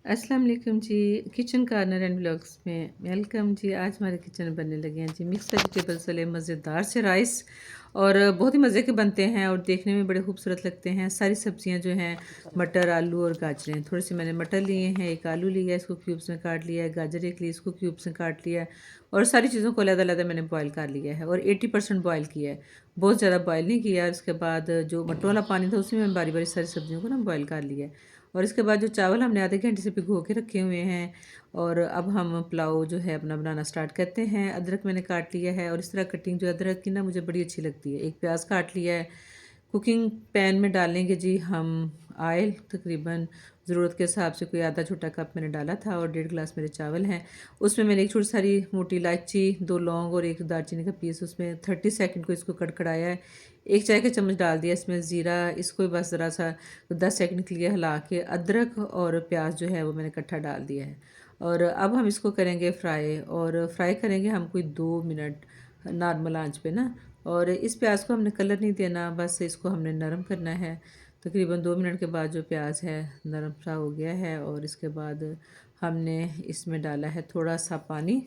अस्सलाम वालेकुम जी। Kitchen corner and vlogs में वेलकम जी। आज हमारे किचन में बनने लगे हैं जी मिक्स वेजिटेबल्स वाले मज़ेदार से राइस, और बहुत ही मज़े के बनते हैं और देखने में बड़े खूबसूरत लगते हैं। सारी सब्जियां जो हैं मटर, आलू और गाजरें, थोड़े से मैंने मटर लिए हैं, एक आलू लिया है, इसको क्यूब्स में काट लिया है, गाजर एक ली, इसको क्यूब्स में काट लिया है, और सारी चीज़ों को अलग-अलग मैंने बॉयल कर लिया है और 80% बॉयल किया है, बहुत ज़्यादा बॉयल नहीं किया। उसके बाद जो मटर वाला पानी था उसी में बारी-बारी सारी सब्जियों को ना बॉयल कर लिया है। और इसके बाद जो चावल हमने आधे घंटे से भिगो के रखे हुए हैं, और अब हम पुलाव जो है अपना बनाना स्टार्ट करते हैं। अदरक मैंने काट लिया है, और इस तरह कटिंग जो अदरक की ना मुझे बड़ी अच्छी लगती है। एक प्याज काट लिया है। कुकिंग पैन में डालेंगे जी हम ऑयल, तकरीबन ज़रूरत के हिसाब से कोई आधा छोटा कप मैंने डाला था, और 1.5 गिलास मेरे चावल हैं। उसमें मैंने एक छोटी सारी मोटी इलायची, 2 लौंग और एक दालचीनी का पीस, उसमें 30 सेकंड को इसको कड़कड़ाया है। एक चाय का चम्मच डाल दिया इसमें ज़ीरा, इसको बस ज़रा सा 10 सेकंड के लिए हिला के अदरक और प्याज जो है वो मैंने इकट्ठा डाल दिया है। और अब हम इसको करेंगे फ्राई, और फ्राई करेंगे हम कोई 2 मिनट नॉर्मल आंच पे ना। और इस प्याज को हमने कलर नहीं देना, बस इसको हमने नरम करना है। तकरीबन 2 मिनट के बाद जो प्याज है नरम सा हो गया है, और इसके बाद हमने इसमें डाला है थोड़ा सा पानी,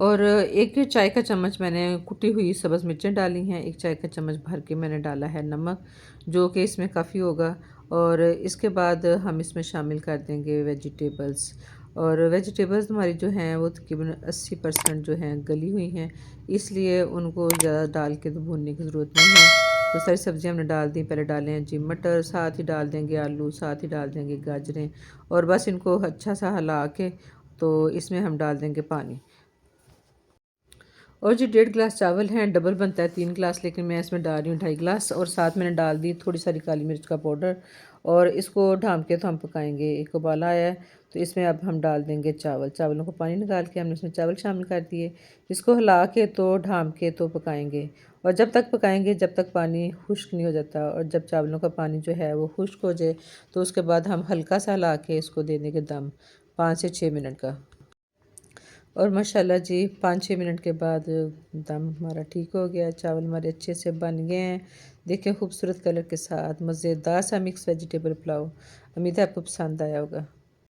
और एक चाय का चम्मच मैंने कुटी हुई सब्ज़ मिर्चें डाली हैं। एक चाय का चम्मच भर के मैंने डाला है नमक, जो कि इसमें काफ़ी होगा। और इसके बाद हम इसमें शामिल कर देंगे वेजिटेबल्स, और वेजिटेबल्स हमारी जो हैं वो तकरीबन 80% जो हैं गली हुई हैं, इसलिए उनको ज़्यादा डाल के तो भूनने की ज़रूरत नहीं है। तो सारी सब्ज़ियाँ हमने डाल दी। पहले डाले हैं जी मटर, साथ ही डाल देंगे आलू, साथ ही डाल देंगे गाजरें, और बस इनको अच्छा सा हिला के तो इसमें हम डाल देंगे पानी। और जो 1.5 गिलास चावल हैं, डबल बनता है 3 गिलास, लेकिन मैं इसमें डाल रही हूँ 2.5 गिलास, और साथ मैंने डाल दी थोड़ी सारी काली मिर्च का पाउडर। और इसको ढाँप के तो हम पकाएंगे। एक उबाला आया है, तो इसमें अब हम डाल देंगे चावल। चावलों को पानी निकाल के हमने इसमें चावल शामिल कर दिए। इसको हिला के तो ढाँप के तो पकाएंगे, और जब तक पकाएंगे जब तक पानी खुश्क नहीं हो जाता। और जब चावलों का पानी जो है वो खुश्क हो जाए, तो उसके बाद हम हल्का सा हिला के इसको दे देंगे दम 5 से 6 मिनट का। और माशाल्लाह जी 5-6 मिनट के बाद दम हमारा ठीक हो गया। चावल हमारे अच्छे से बन गए हैं। देखें खूबसूरत कलर के साथ मज़ेदार सा मिक्स वेजिटेबल पुलाव। उम्मीद है आपको पसंद आया होगा।